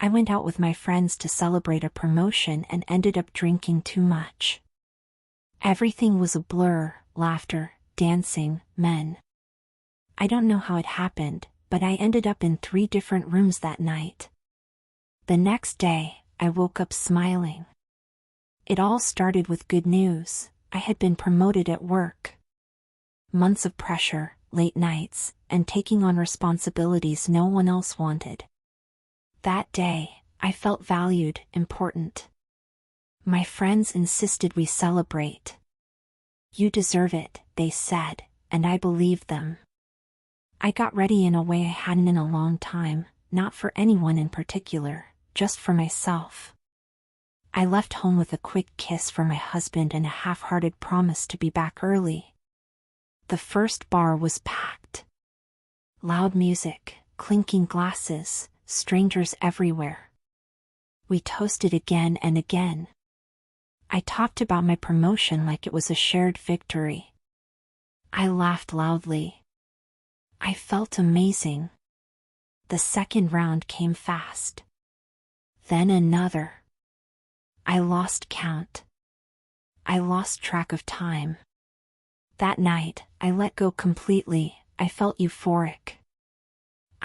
I went out with my friends to celebrate a promotion and ended up drinking too much. Everything was a blur: laughter, dancing, men. I don't know how it happened, but I ended up in 3 different rooms that night. The next day, I woke up smiling. It all started with good news. I had been promoted at work. Months of pressure, late nights, and taking on responsibilities no one else wanted. That day, I felt valued, important. My friends insisted we celebrate. "You deserve it," they said, and I believed them. I got ready in a way I hadn't in a long time, not for anyone in particular, just for myself. I left home with a quick kiss for my husband and a half-hearted promise to be back early. The first bar was packed. Loud music, clinking glasses, strangers everywhere. We toasted again and again. I talked about my promotion like it was a shared victory. I laughed loudly. I felt amazing. The second round came fast. Then another. I lost count. I lost track of time. That night, I let go completely. I felt euphoric.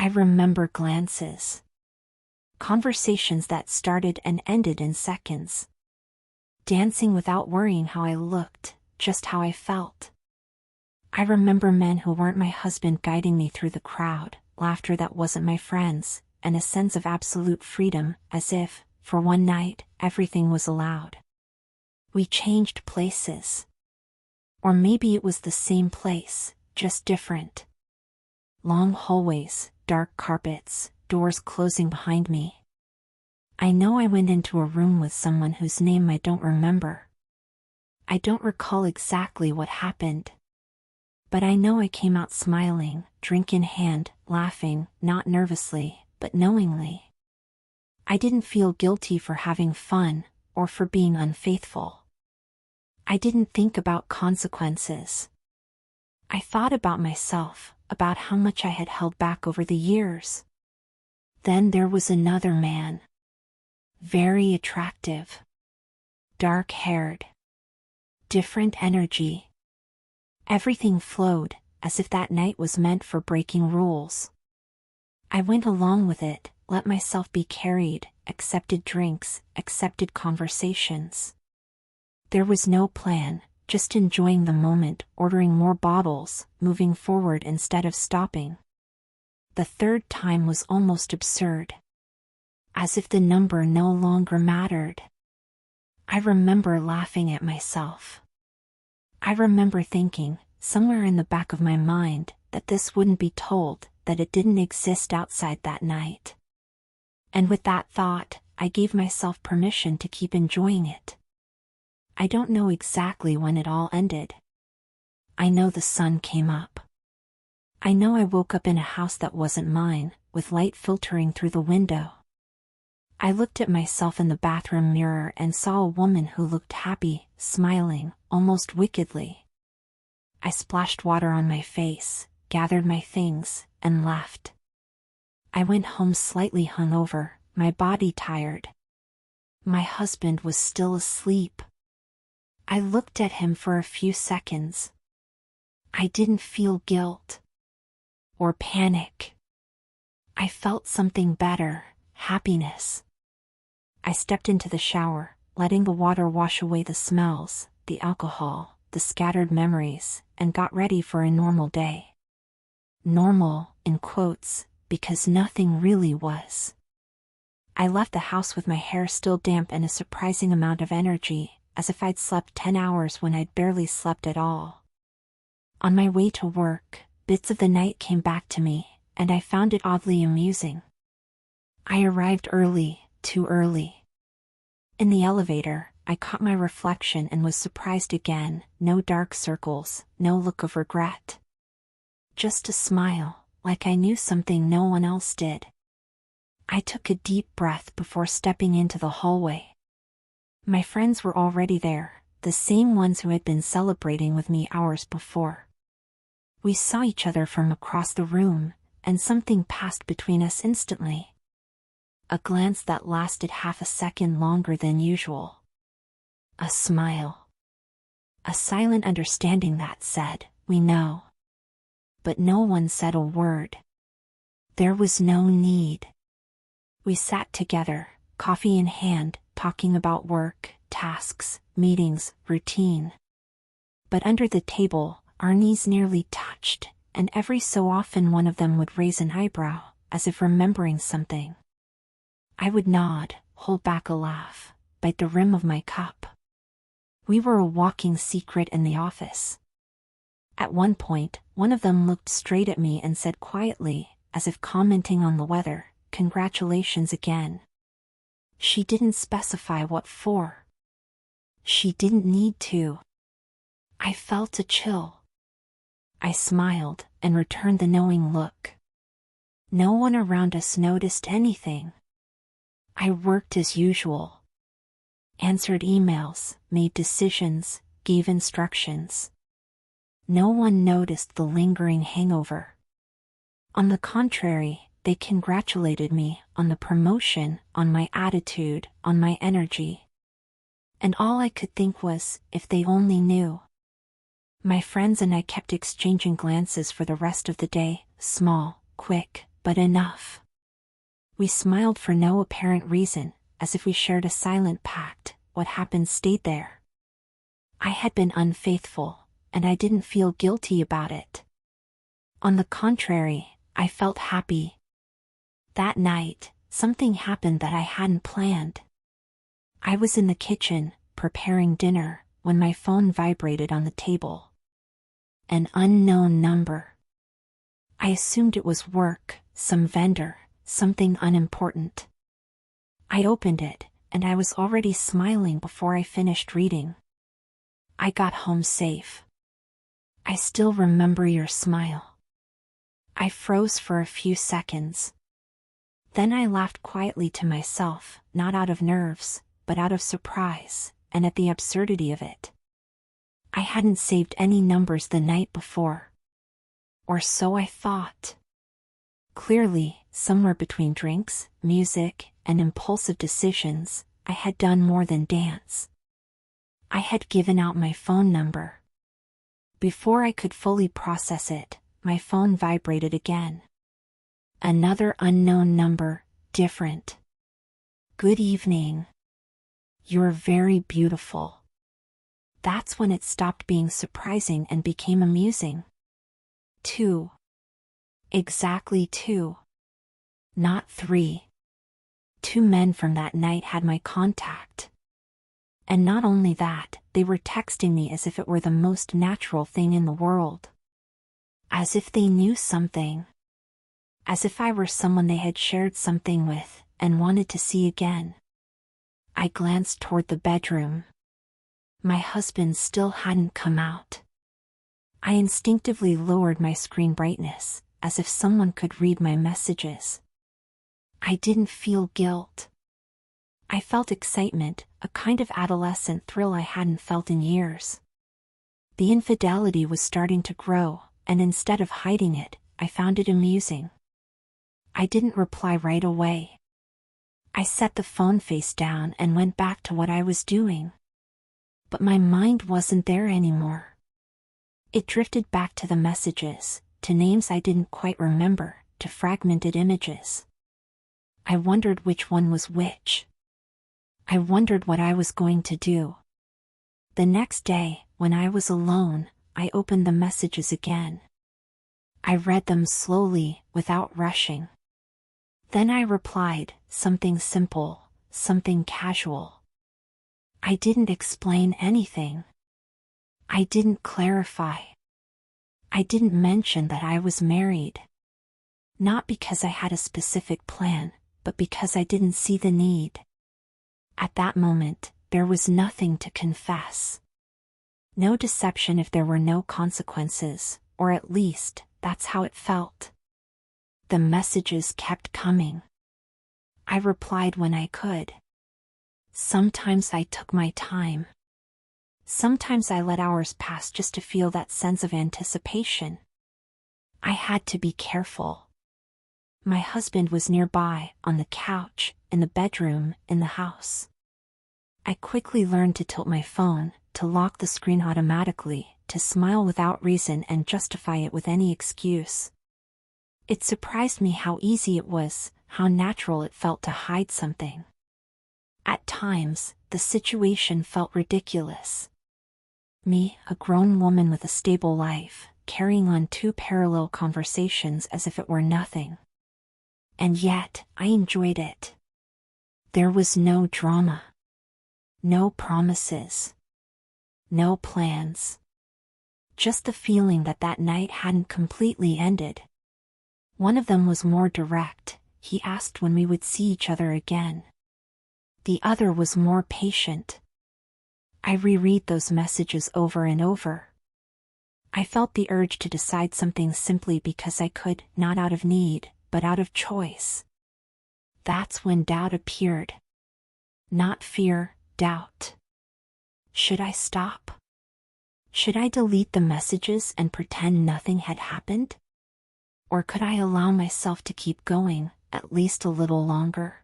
I remember glances. Conversations that started and ended in seconds. Dancing without worrying how I looked, just how I felt. I remember men who weren't my husband guiding me through the crowd, laughter that wasn't my friends, and a sense of absolute freedom, as if, for one night, everything was allowed. We changed places. Or maybe it was the same place, just different. Long hallways, dark carpets, doors closing behind me. I know I went into a room with someone whose name I don't remember. I don't recall exactly what happened. But I know I came out smiling, drink in hand, laughing, not nervously, but knowingly. I didn't feel guilty for having fun, or for being unfaithful. I didn't think about consequences. I thought about myself, about how much I had held back over the years. Then there was another man. Very attractive. Dark-haired. Different energy. Everything flowed, as if that night was meant for breaking rules. I went along with it, let myself be carried, accepted drinks, accepted conversations. There was no plan, just enjoying the moment, ordering more bottles, moving forward instead of stopping. The third time was almost absurd. As if the number no longer mattered. I remember laughing at myself. I remember thinking, somewhere in the back of my mind, that this wouldn't be told, that it didn't exist outside that night. And with that thought, I gave myself permission to keep enjoying it. I don't know exactly when it all ended. I know the sun came up. I know I woke up in a house that wasn't mine, with light filtering through the window. I looked at myself in the bathroom mirror and saw a woman who looked happy, smiling, almost wickedly. I splashed water on my face, gathered my things, and left. I went home slightly hungover, my body tired. My husband was still asleep. I looked at him for a few seconds. I didn't feel guilt. Or panic. I felt something better, happiness. I stepped into the shower, letting the water wash away the smells, the alcohol, the scattered memories, and got ready for a normal day. Normal, in quotes, because nothing really was. I left the house with my hair still damp and a surprising amount of energy, as if I'd slept 10 hours when I'd barely slept at all. On my way to work, bits of the night came back to me, and I found it oddly amusing. I arrived early, too early. In the elevator, I caught my reflection and was surprised again, no dark circles, no look of regret. Just a smile, like I knew something no one else did. I took a deep breath before stepping into the hallway. My friends were already there, the same ones who had been celebrating with me hours before. We saw each other from across the room, and something passed between us instantly. a glance that lasted half a second longer than usual. A smile. A silent understanding that said, "We know." But no one said a word. There was no need. We sat together, coffee in hand, talking about work, tasks, meetings, routine. But under the table, our knees nearly touched, and every so often one of them would raise an eyebrow, as if remembering something. I would nod, hold back a laugh, bite the rim of my cup. We were a walking secret in the office. At one point, one of them looked straight at me and said quietly, as if commenting on the weather, "Congratulations again." She didn't specify what for. She didn't need to. I felt a chill. I smiled and returned the knowing look. No one around us noticed anything. I worked as usual. Answered emails, made decisions, gave instructions. No one noticed the lingering hangover. On the contrary, they congratulated me on the promotion, on my attitude, on my energy. And all I could think was, if they only knew. My friends and I kept exchanging glances for the rest of the day, small, quick, but enough. We smiled for no apparent reason, as if we shared a silent pact. What happened stayed there. I had been unfaithful, and I didn't feel guilty about it. On the contrary, I felt happy. That night, something happened that I hadn't planned. I was in the kitchen, preparing dinner, when my phone vibrated on the table. An unknown number. I assumed it was work, some vendor, something unimportant. I opened it, and I was already smiling before I finished reading. "I got home safe. I still remember your smile." I froze for a few seconds. Then I laughed quietly to myself, not out of nerves, but out of surprise, and at the absurdity of it. I hadn't saved any numbers the night before. Or so I thought. Clearly, somewhere between drinks, music, and impulsive decisions, I had done more than dance. I had given out my phone number. Before I could fully process it, my phone vibrated again. Another unknown number, different. "Good evening. You're very beautiful." That's when it stopped being surprising and became amusing. 2. Exactly 2. Not 3. 2 men from that night had my contact. And not only that, they were texting me as if it were the most natural thing in the world. As if they knew something. As if I were someone they had shared something with, and wanted to see again. I glanced toward the bedroom. My husband still hadn't come out. I instinctively lowered my screen brightness, as if someone could read my messages. I didn't feel guilt. I felt excitement, a kind of adolescent thrill I hadn't felt in years. The infidelity was starting to grow, and instead of hiding it, I found it amusing. I didn't reply right away. I set the phone face down and went back to what I was doing. But my mind wasn't there anymore. It drifted back to the messages, to names I didn't quite remember, to fragmented images. I wondered which one was which. I wondered what I was going to do. The next day, when I was alone, I opened the messages again. I read them slowly, without rushing. Then I replied, something simple, something casual. I didn't explain anything. I didn't clarify. I didn't mention that I was married. Not because I had a specific plan, but because I didn't see the need. At that moment, there was nothing to confess. No deception if there were no consequences, or at least, that's how it felt. The messages kept coming. I replied when I could. Sometimes I took my time. Sometimes I let hours pass just to feel that sense of anticipation. I had to be careful. My husband was nearby, on the couch, in the bedroom, in the house. I quickly learned to tilt my phone, to lock the screen automatically, to smile without reason and justify it with any excuse. It surprised me how easy it was, how natural it felt to hide something. At times, the situation felt ridiculous. Me, a grown woman with a stable life, carrying on two parallel conversations as if it were nothing. And yet, I enjoyed it. There was no drama. No promises. No plans. Just the feeling that that night hadn't completely ended. One of them was more direct. He asked when we would see each other again. The other was more patient. I reread those messages over and over. I felt the urge to decide something simply because I could, not out of need, but out of choice. That's when doubt appeared. Not fear, doubt. Should I stop? Should I delete the messages and pretend nothing had happened? Or could I allow myself to keep going, at least a little longer?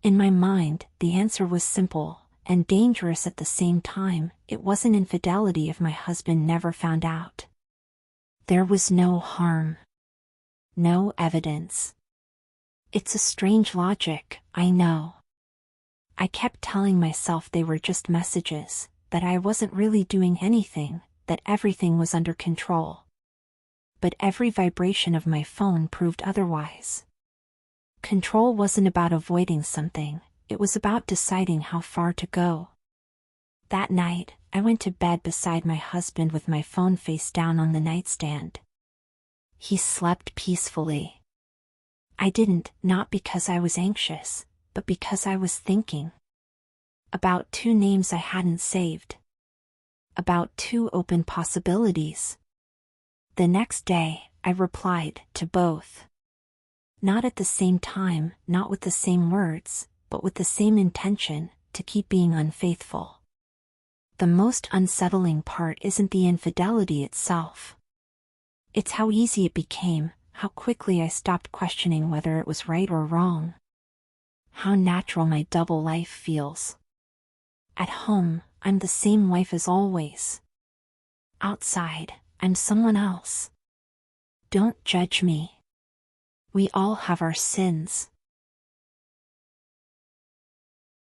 In my mind, the answer was simple, and dangerous at the same time. It wasn't infidelity if my husband never found out. There was no harm. No evidence. It's a strange logic, I know. I kept telling myself they were just messages, that I wasn't really doing anything, that everything was under control. But every vibration of my phone proved otherwise. Control wasn't about avoiding something, it was about deciding how far to go. That night, I went to bed beside my husband with my phone face down on the nightstand. He slept peacefully. I didn't, not because I was anxious, but because I was thinking. About two names I hadn't saved. About two open possibilities. The next day, I replied to both. Not at the same time, not with the same words, but with the same intention, to keep being unfaithful. The most unsettling part isn't the infidelity itself. It's how easy it became, how quickly I stopped questioning whether it was right or wrong. How natural my double life feels. At home, I'm the same wife as always. Outside, I'm someone else. Don't judge me. We all have our sins.